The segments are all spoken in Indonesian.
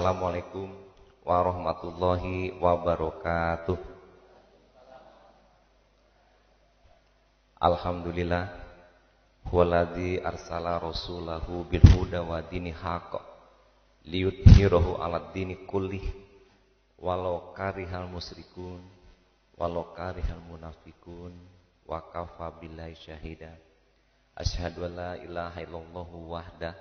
Assalamualaikum warahmatullahi wabarakatuh. Alhamdulillah huwaladzi arsala rasulahu bil huda wa dini haqq liyudhhirahu 'alad dini kullih walau karihal musyrikun walau karihal munafiqun wa kafa billahi syahida. Asyhadu an la ilaha illallah wahdah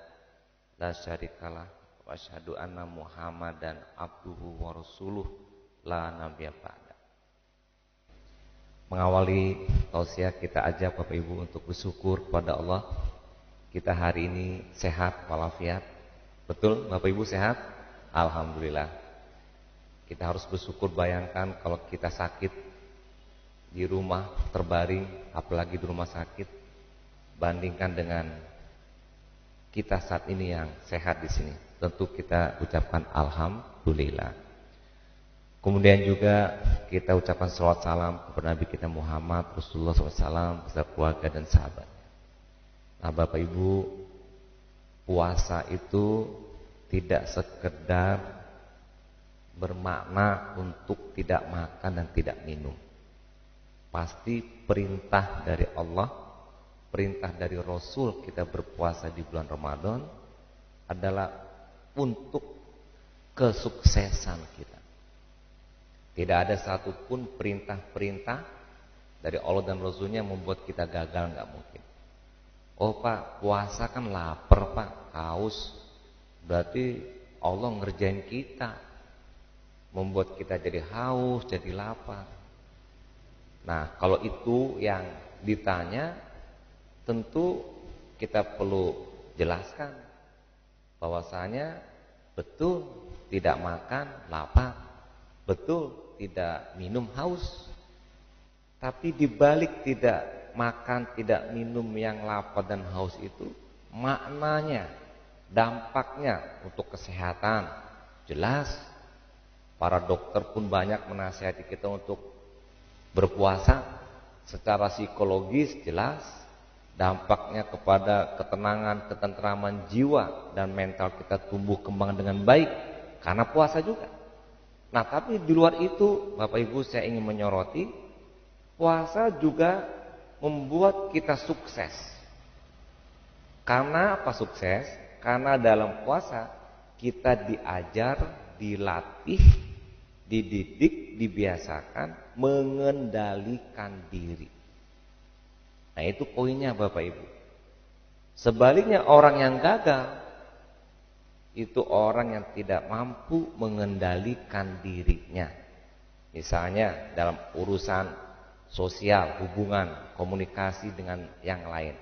la syarikalah wa asyhadu anna Muhammadan abduhu wa rasuluh la nabiyya ba'da. Mengawali tausiah kita ajak Bapak Ibu untuk bersyukur kepada Allah. Kita hari ini sehat walafiat. Betul Bapak Ibu sehat? Alhamdulillah. Kita harus bersyukur, bayangkan kalau kita sakit di rumah terbaring, apalagi di rumah sakit, bandingkan dengan kita saat ini yang sehat di sini. Tentu kita ucapkan alhamdulillah. Kemudian juga kita ucapkan salawat salam kepada Nabi kita Muhammad Rasulullah SAW beserta keluarga dan sahabat. Nah Bapak Ibu, puasa itu tidak sekedar bermakna untuk tidak makan dan tidak minum. Pasti perintah dari Allah, perintah dari Rasul kita berpuasa di bulan Ramadan adalah untuk kesuksesan kita. Tidak ada satupun perintah-perintah dari Allah dan Rasulnya membuat kita gagal, nggak mungkin. Oh Pak, puasa kan lapar Pak, haus. Berarti Allah ngerjain kita, membuat kita jadi haus, jadi lapar. Nah kalau itu yang ditanya, tentu kita perlu jelaskan bahwasanya betul tidak makan lapar, betul tidak minum haus. Tapi dibalik tidak makan, tidak minum yang lapar dan haus itu, maknanya, dampaknya untuk kesehatan jelas. Para dokter pun banyak menasihati kita untuk berpuasa. Secara psikologis jelas dampaknya kepada ketenangan, ketentraman jiwa dan mental kita tumbuh kembang dengan baik karena puasa juga. Nah tapi di luar itu Bapak Ibu, saya ingin menyoroti, puasa juga membuat kita sukses. Karena apa sukses? Karena dalam puasa kita diajar, dilatih, dididik, dibiasakan mengendalikan diri. Nah itu poinnya Bapak Ibu. Sebaliknya orang yang gagal itu orang yang tidak mampu mengendalikan dirinya. Misalnya dalam urusan sosial, hubungan, komunikasi dengan yang lain.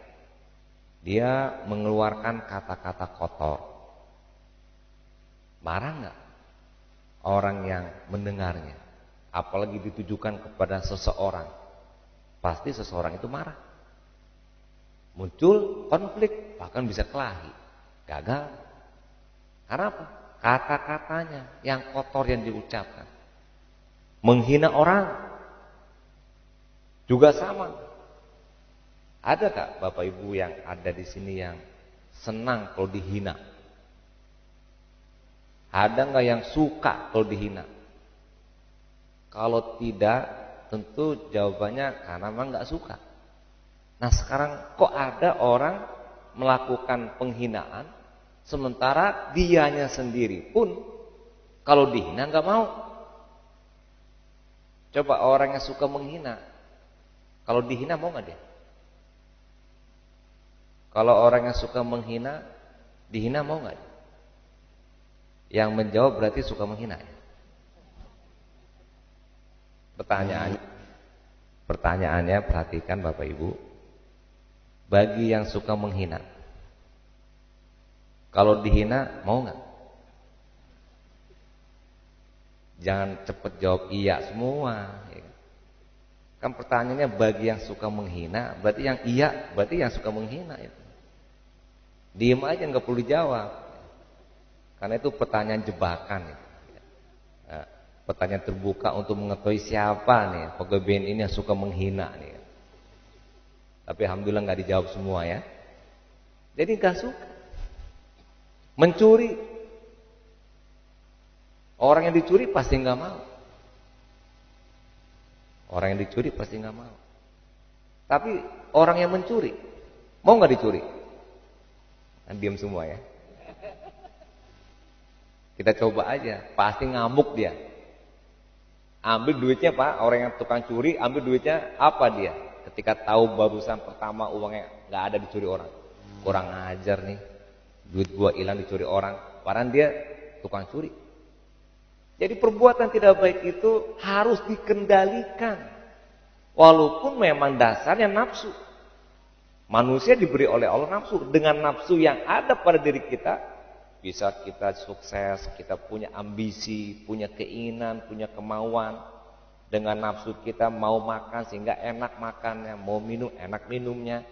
Dia mengeluarkan kata-kata kotor. Marah nggak orang yang mendengarnya? Apalagi ditujukan kepada seseorang. Pasti seseorang itu marah. Muncul konflik, bahkan bisa kelahi, gagal. Karena apa? Kata-katanya yang kotor yang diucapkan. Menghina orang juga sama. Ada tak Bapak Ibu yang ada di sini yang senang kalau dihina? Ada nggak yang suka kalau dihina? Kalau tidak, tentu jawabannya karena memang nggak suka. Nah sekarang kok ada orang melakukan penghinaan sementara dianya sendiri pun kalau dihina nggak mau. Coba orang yang suka menghina, kalau dihina mau nggak dia? Kalau orang yang suka menghina, dihina mau nggak? Yang menjawab berarti suka menghina. Pertanyaannya perhatikan Bapak Ibu. Bagi yang suka menghina, kalau dihina mau nggak? Jangan cepet jawab iya semua. Kan pertanyaannya bagi yang suka menghina, berarti yang iya, berarti yang suka menghina itu. Diem aja nggak perlu dijawab. Karena itu pertanyaan jebakan. Nah, pertanyaan terbuka untuk mengetahui siapa nih pegawai BNI ini yang suka menghina nih. Tapi alhamdulillah nggak dijawab semua ya. Jadi nggak suka. Mencuri, Orang yang dicuri pasti nggak mau. Orang yang dicuri pasti nggak mau. Tapi orang yang mencuri mau nggak dicuri? Kan diam semua ya. Kita coba aja, pasti ngamuk dia. Ambil duitnya Pak, orang yang tukang curi ambil duitnya apa dia? Ketika tahu barusan pertama uangnya nggak ada dicuri orang, kurang ajar nih, duit gua hilang dicuri orang. Padahal dia tukang curi. Jadi perbuatan tidak baik itu harus dikendalikan, walaupun memang dasarnya nafsu. Manusia diberi oleh Allah nafsu. Dengan nafsu yang ada pada diri kita, bisa kita sukses, kita punya ambisi, punya keinginan, punya kemauan. Dengan nafsu kita mau makan sehingga enak makannya, mau minum enak minumnya.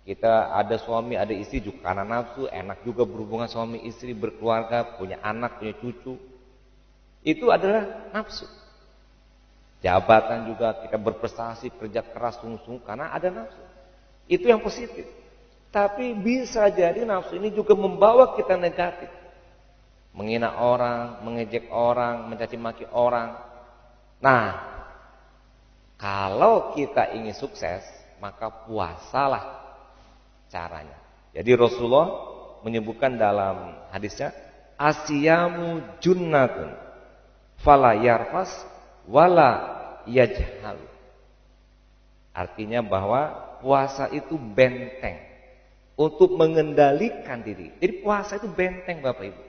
Kita ada suami, ada istri juga karena nafsu, enak juga berhubungan suami istri, berkeluarga, punya anak, punya cucu. Itu adalah nafsu. Jabatan juga kita berprestasi, kerja keras sungguh-sungguh karena ada nafsu. Itu yang positif. Tapi bisa jadi nafsu ini juga membawa kita negatif. Menghina orang, mengejek orang, mencaci maki orang. Nah, kalau kita ingin sukses, maka puasalah caranya. Jadi Rasulullah menyebutkan dalam hadisnya, asyamu junnatun fala yarfas wala yajhal. Artinya bahwa puasa itu benteng untuk mengendalikan diri. Jadi puasa itu benteng Bapak Ibu.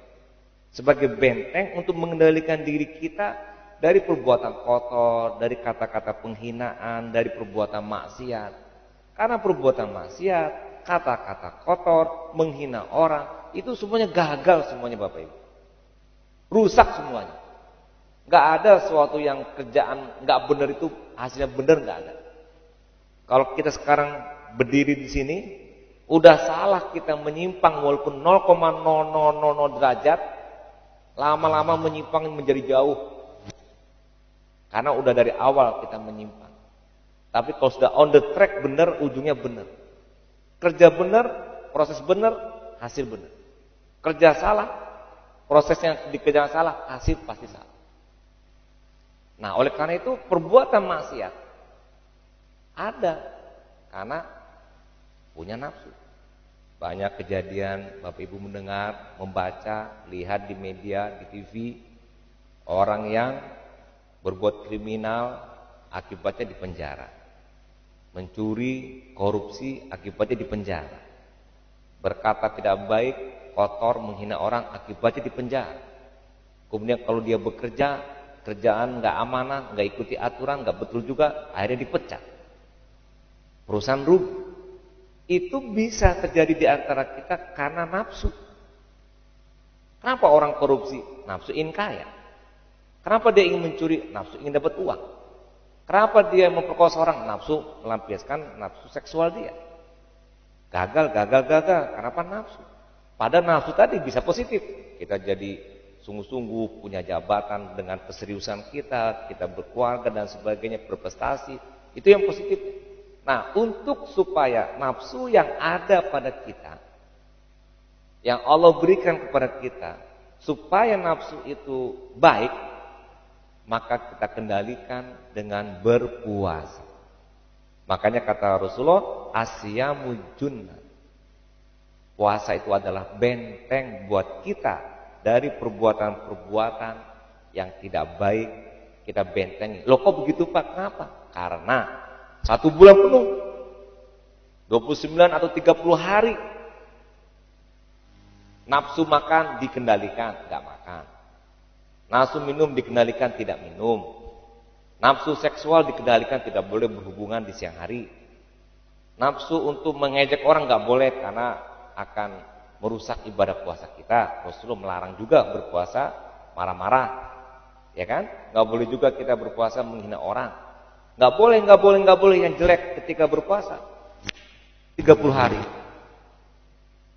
Sebagai benteng untuk mengendalikan diri kita dari perbuatan kotor, dari kata-kata penghinaan, dari perbuatan maksiat. Karena perbuatan maksiat, kata-kata kotor, menghina orang, itu semuanya gagal semuanya Bapak Ibu. Rusak semuanya. Gak ada sesuatu yang kerjaan gak benar itu hasilnya benar, gak ada. Kalau kita sekarang berdiri di sini, udah salah kita menyimpang walaupun 0,0000 derajat, lama-lama menyimpang menjadi jauh. Karena udah dari awal kita menyimpang. Tapi kalau sudah on the track benar, ujungnya benar. Kerja benar, proses benar, hasil benar. Kerja salah, prosesnya dikerjakan salah, hasil pasti salah. Nah, oleh karena itu perbuatan maksiat ada karena punya nafsu. Banyak kejadian Bapak Ibu mendengar, membaca, lihat di media, di TV, orang yang berbuat kriminal akibatnya dipenjara. Mencuri, korupsi akibatnya dipenjara. Berkata tidak baik, kotor, menghina orang akibatnya dipenjara. Kemudian kalau dia bekerja, kerjaan nggak amanah, nggak ikuti aturan, nggak betul juga, akhirnya dipecat. Perusahaan rugi. Itu bisa terjadi di antara kita karena nafsu. Kenapa orang korupsi? Nafsu ingin kaya. Kenapa dia ingin mencuri? Nafsu ingin dapat uang. Kenapa dia memperkosa orang? Nafsu melampiaskan nafsu seksual dia. Gagal. Kenapa nafsu? Padahal nafsu tadi bisa positif. Kita jadi sungguh-sungguh punya jabatan dengan keseriusan kita berkeluarga dan sebagainya, berprestasi. Itu yang positif. Nah, untuk supaya nafsu yang ada pada kita, yang Allah berikan kepada kita, supaya nafsu itu baik, maka kita kendalikan dengan berpuasa. Makanya kata Rasulullah, asyamu junnah. Puasa itu adalah benteng buat kita dari perbuatan-perbuatan yang tidak baik, kita bentengi. Loh kok begitu Pak? Kenapa? Karena 1 bulan penuh, 29 atau 30 hari, nafsu makan dikendalikan, enggak makan. Nafsu minum dikendalikan, tidak minum. Nafsu seksual dikendalikan, tidak boleh berhubungan di siang hari. Nafsu untuk mengejek orang enggak boleh karena akan merusak ibadah puasa kita. Rasulullah melarang juga berpuasa marah-marah. Ya kan? Enggak boleh juga kita berpuasa menghina orang. Enggak boleh yang jelek ketika berpuasa. 30 hari.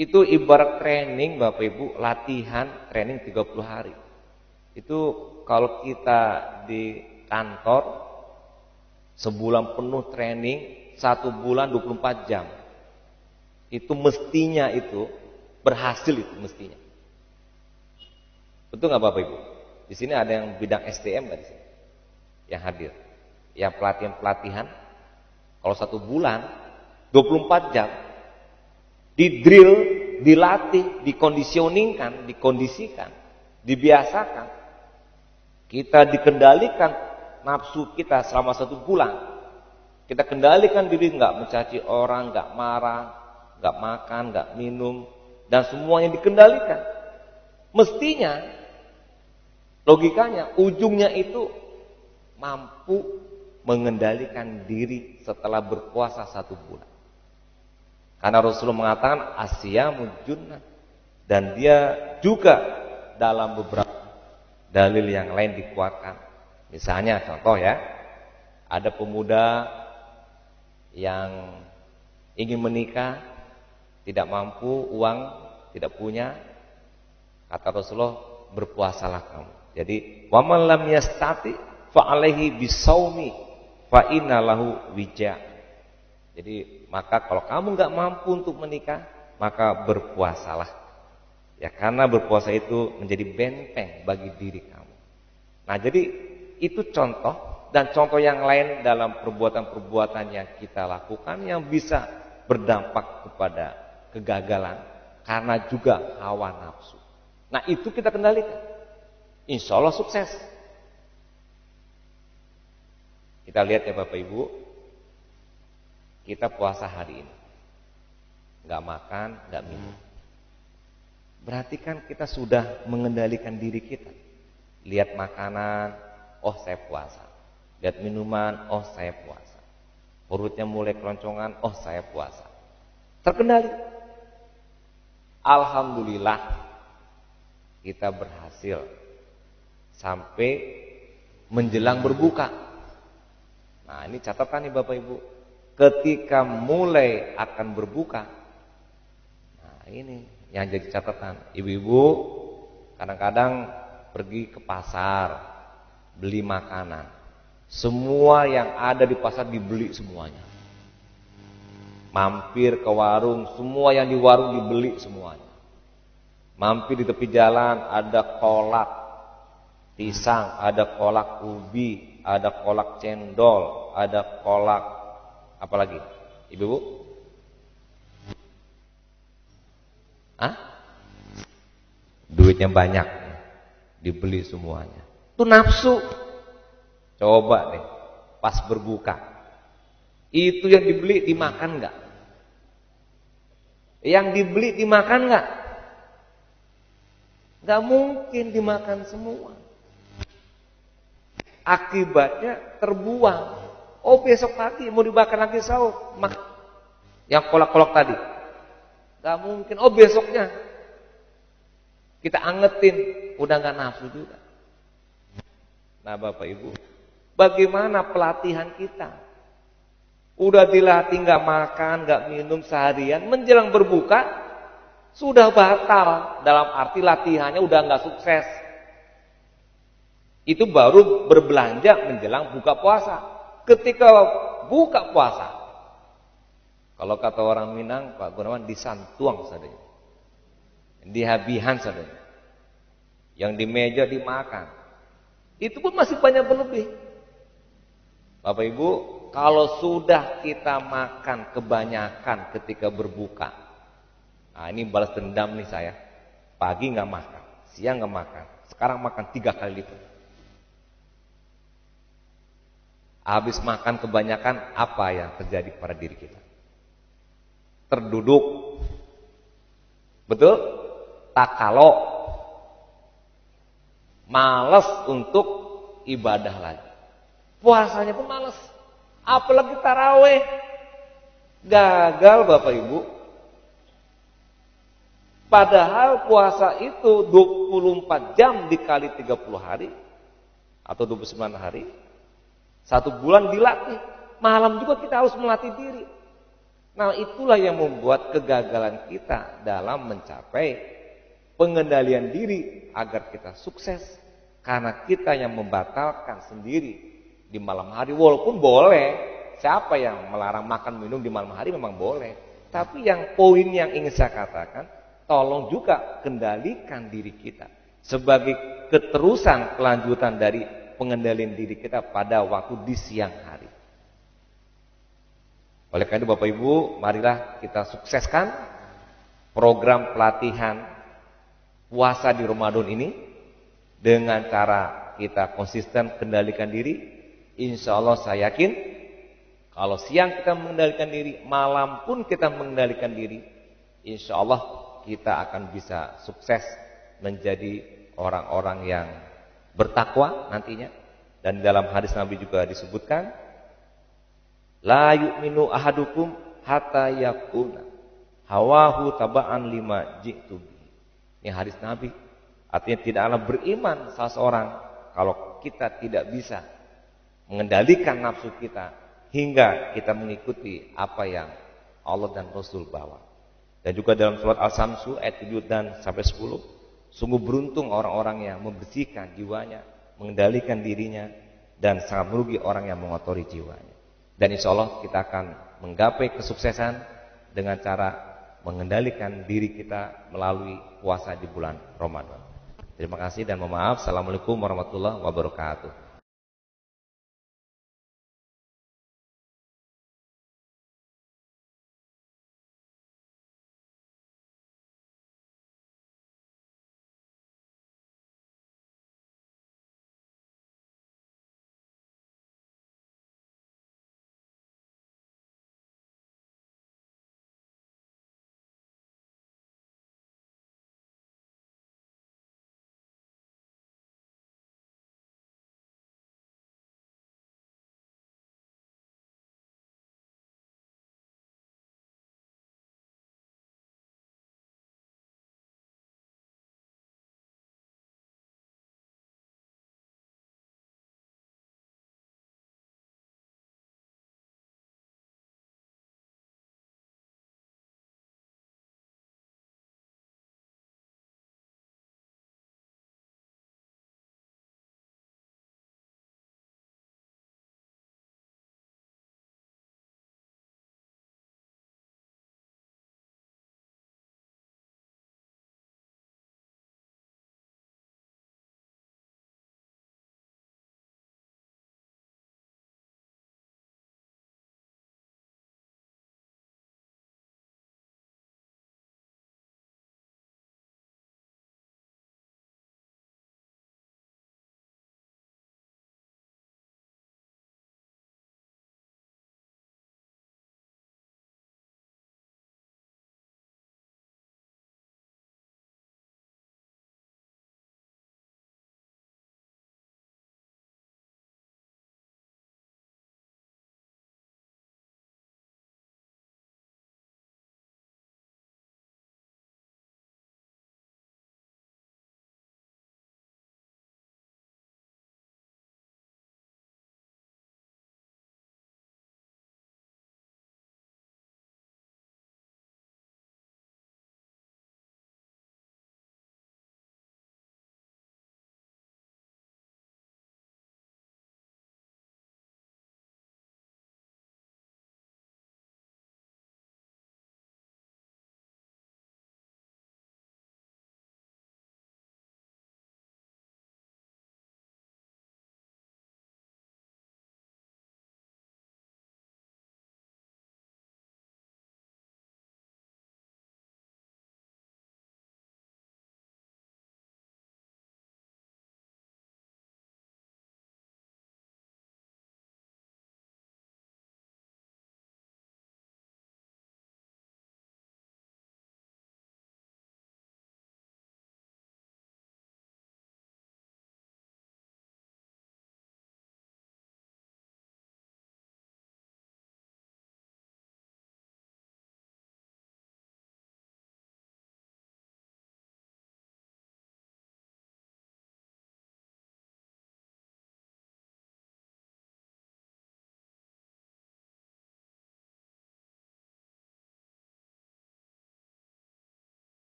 Itu ibarat training Bapak Ibu, latihan training 30 hari. Itu kalau kita di kantor sebulan penuh training, 1 bulan 24 jam. Itu mestinya itu berhasil itu mestinya. Betul nggak Bapak Ibu? Di sini ada yang bidang SDM nggak di sini? Yang hadir. Yang pelatihan-pelatihan. Kalau 1 bulan 24 jam di drill, dilatih, dikondisioningkan, dikondisikan, dibiasakan. Kita dikendalikan nafsu kita selama 1 bulan. Kita kendalikan diri, nggak mencaci orang, nggak marah, nggak makan, nggak minum, dan semuanya dikendalikan. Mestinya, logikanya, ujungnya itu mampu mengendalikan diri setelah berpuasa 1 bulan. Karena Rasulullah mengatakan asyamu junnah, dan dia juga dalam beberapa dalil yang lain dikuatkan. Misalnya contoh ya, ada pemuda yang ingin menikah, tidak mampu, uang tidak punya, kata Rasulullah, berpuasalah kamu. Jadi wa man lam yastati fa alaihi bisaumi fa inna lahu wija. Jadi maka kalau kamu nggak mampu untuk menikah, maka berpuasalah. Ya, karena berpuasa itu menjadi benteng bagi diri kamu. Nah, jadi itu contoh, dan contoh yang lain dalam perbuatan-perbuatan yang kita lakukan yang bisa berdampak kepada kegagalan karena juga hawa nafsu. Nah, itu kita kendalikan. Insya Allah sukses. Kita lihat ya Bapak Ibu, kita puasa hari ini, nggak makan, nggak minum. Berarti kan kita sudah mengendalikan diri kita. Lihat makanan, oh saya puasa. Lihat minuman, oh saya puasa. Perutnya mulai keroncongan, oh saya puasa. Terkendali. Alhamdulillah kita berhasil sampai menjelang berbuka. Nah, ini catatan nih Bapak Ibu. Ketika mulai akan berbuka, nah ini yang jadi catatan. Ibu-ibu kadang-kadang pergi ke pasar, beli makanan. Semua yang ada di pasar dibeli semuanya. Mampir ke warung, semua yang di warung dibeli semuanya. Mampir di tepi jalan, ada kolak pisang, ada kolak ubi, ada kolak cendol, ada kolak apa lagi? Ibu-ibu? Hah? Duitnya banyak, dibeli semuanya. Itu nafsu. Coba deh, pas berbuka, itu yang dibeli dimakan nggak? Yang dibeli dimakan nggak? Nggak mungkin dimakan semua. Akibatnya terbuang. Oh, besok pagi mau dibakar lagi sahur, yang kolak-kolak tadi. Gak mungkin. Oh, besoknya kita angetin, udah gak nafsu juga. Nah Bapak Ibu, bagaimana pelatihan kita? Udah dilatih gak makan, gak minum seharian, menjelang berbuka sudah batal. Dalam arti latihannya udah gak sukses. Itu baru berbelanja menjelang buka puasa. Ketika buka puasa, kalau kata orang Minang, Pak Gunawan, disantuang sadanya, dihabihan sadanya, yang di meja dimakan, itu pun masih banyak berlebih. Bapak Ibu, kalau sudah kita makan kebanyakan ketika berbuka, nah ini balas dendam nih saya, pagi nggak makan, siang nggak makan, sekarang makan 3 kali lipat. Habis makan kebanyakan, apa yang terjadi pada diri kita? Terduduk. Betul? Takalo. Malas untuk ibadah lagi. Puasanya pun malas. Apalagi taraweh. Gagal Bapak Ibu. Padahal puasa itu 24 jam dikali 30 hari. Atau 29 hari. 1 bulan dilatih, malam juga kita harus melatih diri. Nah, itulah yang membuat kegagalan kita dalam mencapai pengendalian diri agar kita sukses. Karena kita yang membatalkan sendiri di malam hari. Walaupun boleh, siapa yang melarang makan minum di malam hari memang boleh. Tapi yang poin yang ingin saya katakan, tolong juga kendalikan diri kita. sebagai keterusan kelanjutan dari pengendalian diri kita pada waktu di siang hari. Oleh karena itu Bapak Ibu, marilah kita sukseskan program pelatihan puasa di Ramadan ini dengan cara kita konsisten kendalikan diri. Insya Allah saya yakin kalau siang kita mengendalikan diri, malam pun kita mengendalikan diri, insya Allah kita akan bisa sukses menjadi orang-orang yang bertakwa nantinya. Dan dalam hadis Nabi juga disebutkan, la yu'minu ahadukum hatta yakuna hawahu taba'an lima ji'tu bi. Ini hadis Nabi. Artinya tidaklah beriman salah seorang kalau kita tidak bisa mengendalikan nafsu kita hingga kita mengikuti apa yang Allah dan Rasul bawa. Dan juga dalam surat Al-Samsu ayat 7 dan sampai 10, sungguh beruntung orang-orang yang membersihkan jiwanya, mengendalikan dirinya, dan sangat merugi orang yang mengotori jiwanya. Dan insya Allah kita akan menggapai kesuksesan dengan cara mengendalikan diri kita melalui puasa di bulan Ramadan. Terima kasih dan mohon maaf. Assalamualaikum warahmatullahi wabarakatuh.